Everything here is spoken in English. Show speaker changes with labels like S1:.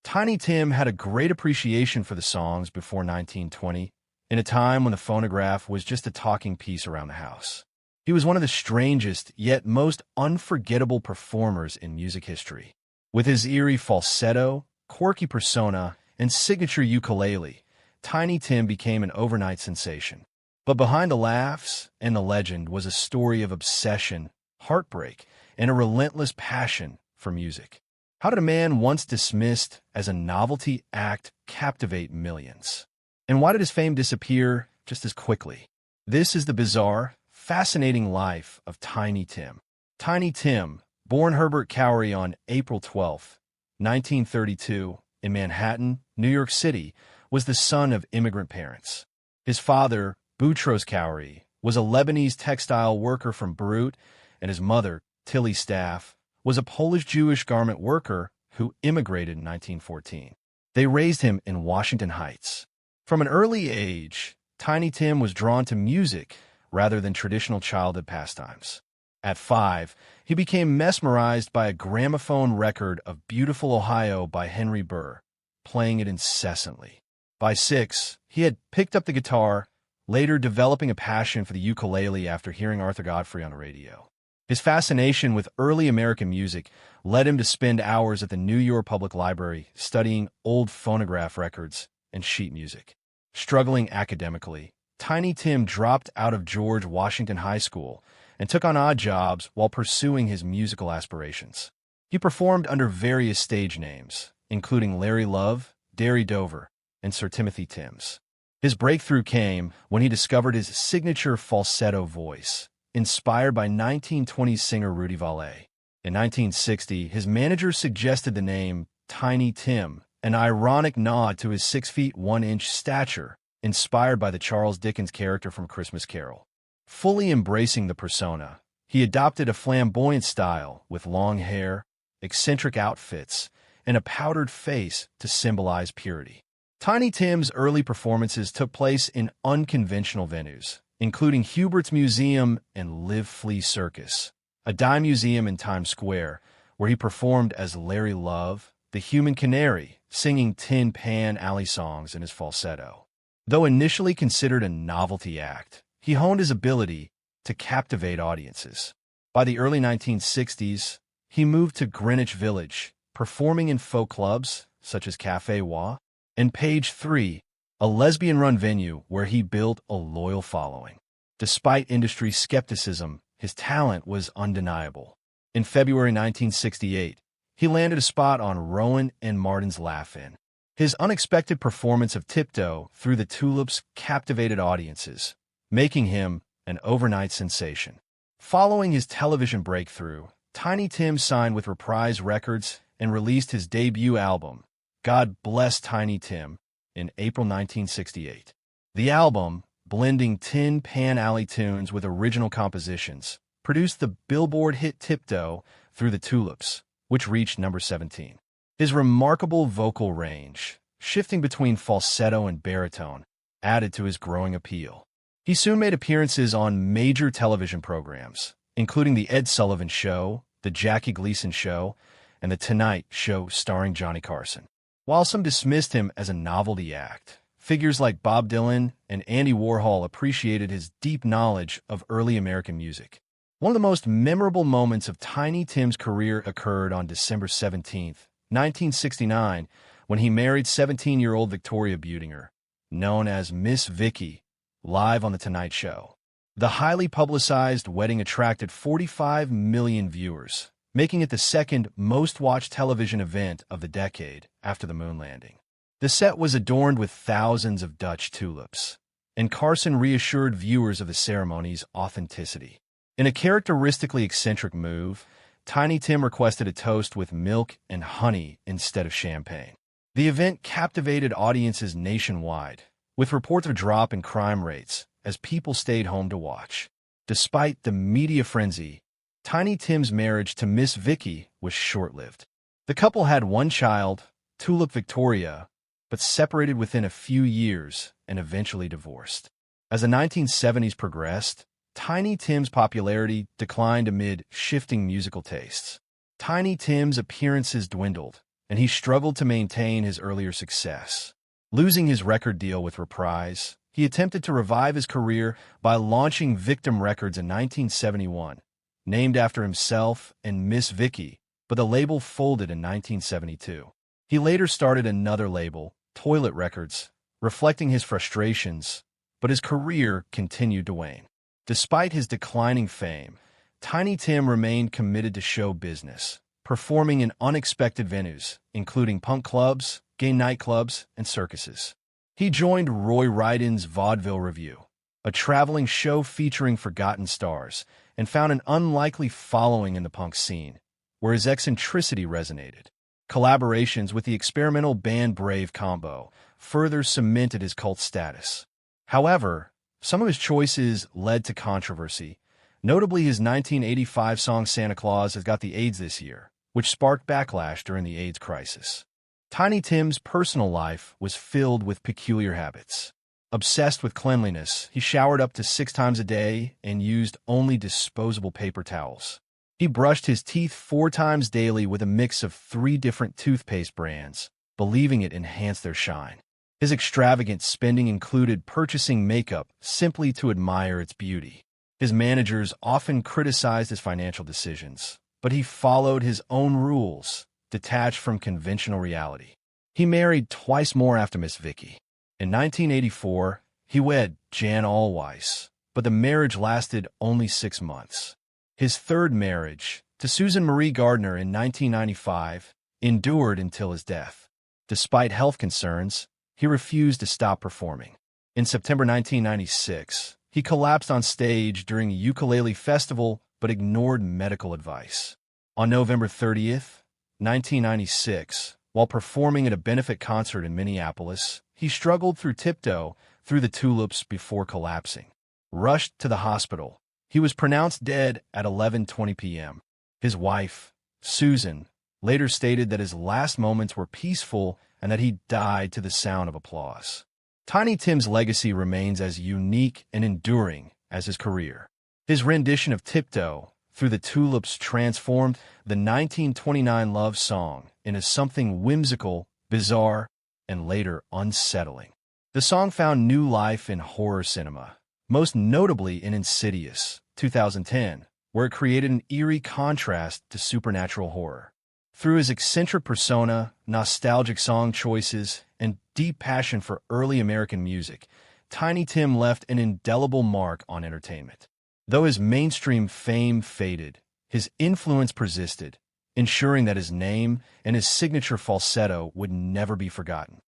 S1: Tiny Tim had a great appreciation for the songs before 1920, in a time when the phonograph was just a talking piece around the house. He was one of the strangest yet most unforgettable performers in music history. With his eerie falsetto, quirky persona, and signature ukulele, Tiny Tim became an overnight sensation. But behind the laughs and the legend was a story of obsession, heartbreak, and a relentless passion for music. How did a man once dismissed as a novelty act captivate millions? And why did his fame disappear just as quickly? This is the bizarre, fascinating life of Tiny Tim. Tiny Tim, born Herbert Cowrie on April 12, 1932, in Manhattan, New York City, was the son of immigrant parents. His father, Boutros Cowrie, was a Lebanese textile worker from Beirut, and his mother, Tilly Staff, was a Polish-Jewish garment worker who immigrated in 1914. They raised him in Washington Heights. From an early age, Tiny Tim was drawn to music rather than traditional childhood pastimes. At 5, he became mesmerized by a gramophone record of Beautiful Ohio by Henry Burr, playing it incessantly. By 6, he had picked up the guitar, later developing a passion for the ukulele after hearing Arthur Godfrey on the radio. His fascination with early American music led him to spend hours at the New York Public Library studying old phonograph records and sheet music. Struggling academically, Tiny Tim dropped out of George Washington High School and took on odd jobs while pursuing his musical aspirations. He performed under various stage names, including Larry Love, Derry Dover, and Sir Timothy Timms. His breakthrough came when he discovered his signature falsetto voice, inspired by 1920s singer Rudy Vallee. In 1960, his manager suggested the name Tiny Tim, an ironic nod to his 6 feet 1 inch stature, inspired by the Charles Dickens character from Christmas Carol. Fully embracing the persona, he adopted a flamboyant style with long hair, eccentric outfits, and a powdered face to symbolize purity. Tiny Tim's early performances took place in unconventional venues, including Hubert's Museum and Live Flea Circus, a dime museum in Times Square, where he performed as Larry Love, the Human Canary, singing Tin Pan Alley songs in his falsetto. Though initially considered a novelty act, he honed his ability to captivate audiences. By the early 1960s, he moved to Greenwich Village, performing in folk clubs such as Café Wa and Page 3, a lesbian-run venue where he built a loyal following. Despite industry skepticism, his talent was undeniable. In February 1968, he landed a spot on Rowan and Martin's Laugh-In. His unexpected performance of Tiptoe Through the Tulips captivated audiences, making him an overnight sensation. Following his television breakthrough, Tiny Tim signed with Reprise Records and released his debut album, God Bless Tiny Tim, in April 1968. The album, blending Tin Pan Alley tunes with original compositions, produced the Billboard hit Tiptoe Through the Tulips, which reached number 17. His remarkable vocal range, shifting between falsetto and baritone, added to his growing appeal. He soon made appearances on major television programs, including The Ed Sullivan Show, The Jackie Gleason Show, and The Tonight Show starring Johnny Carson. While some dismissed him as a novelty act, figures like Bob Dylan and Andy Warhol appreciated his deep knowledge of early American music. One of the most memorable moments of Tiny Tim's career occurred on December 17, 1969, when he married 17-year-old Victoria Buetinger, known as Miss Vicky, live on The Tonight Show. The highly publicized wedding attracted 45 million viewers, making it the second most-watched television event of the decade after the moon landing. The set was adorned with thousands of Dutch tulips, and Carson reassured viewers of the ceremony's authenticity. In a characteristically eccentric move, Tiny Tim requested a toast with milk and honey instead of champagne. The event captivated audiences nationwide, with reports of a drop in crime rates as people stayed home to watch. Despite the media frenzy, Tiny Tim's marriage to Miss Vicky was short-lived. The couple had one child, Tulip Victoria, but separated within a few years and eventually divorced. As the 1970s progressed, Tiny Tim's popularity declined amid shifting musical tastes. Tiny Tim's appearances dwindled, and he struggled to maintain his earlier success. Losing his record deal with Reprise, he attempted to revive his career by launching Victim Records in 1971, named after himself and Miss Vicky, but the label folded in 1972. He later started another label, Toilet Records, reflecting his frustrations, but his career continued to wane. Despite his declining fame, Tiny Tim remained committed to show business, performing in unexpected venues, including punk clubs, gay nightclubs, and circuses. He joined Roy Ryden's Vaudeville Revue, a traveling show featuring forgotten stars, and found an unlikely following in the punk scene, where his eccentricity resonated. Collaborations with the experimental band Brave Combo further cemented his cult status. However, some of his choices led to controversy, notably his 1985 song Santa Claus Has Got the AIDS This Year, which sparked backlash during the AIDS crisis. Tiny Tim's personal life was filled with peculiar habits. Obsessed with cleanliness, he showered up to 6 times a day and used only disposable paper towels. He brushed his teeth 4 times daily with a mix of 3 different toothpaste brands, believing it enhanced their shine. His extravagant spending included purchasing makeup simply to admire its beauty. His managers often criticized his financial decisions, but he followed his own rules, detached from conventional reality. He married twice more after Miss Vicky. In 1984, he wed Jan Allweiss, but the marriage lasted only 6 months. His third marriage, to Susan Marie Gardner in 1995, endured until his death. Despite health concerns, he refused to stop performing. In September 1996, he collapsed on stage during a ukulele festival but ignored medical advice. On November 30th, 1996, while performing at a benefit concert in Minneapolis, he struggled through Tiptoe Through the Tulips before collapsing. Rushed to the hospital, he was pronounced dead at 11:20 p.m. His wife, Susan, later stated that his last moments were peaceful and that he died to the sound of applause. Tiny Tim's legacy remains as unique and enduring as his career. His rendition of Tiptoe Through the Tulips transformed the 1929 love song into something whimsical, bizarre, and later unsettling. The song found new life in horror cinema, most notably in Insidious, 2010, where it created an eerie contrast to supernatural horror. Through his eccentric persona, nostalgic song choices, and deep passion for early American music, Tiny Tim left an indelible mark on entertainment. Though his mainstream fame faded, his influence persisted, ensuring that his name and his signature falsetto would never be forgotten.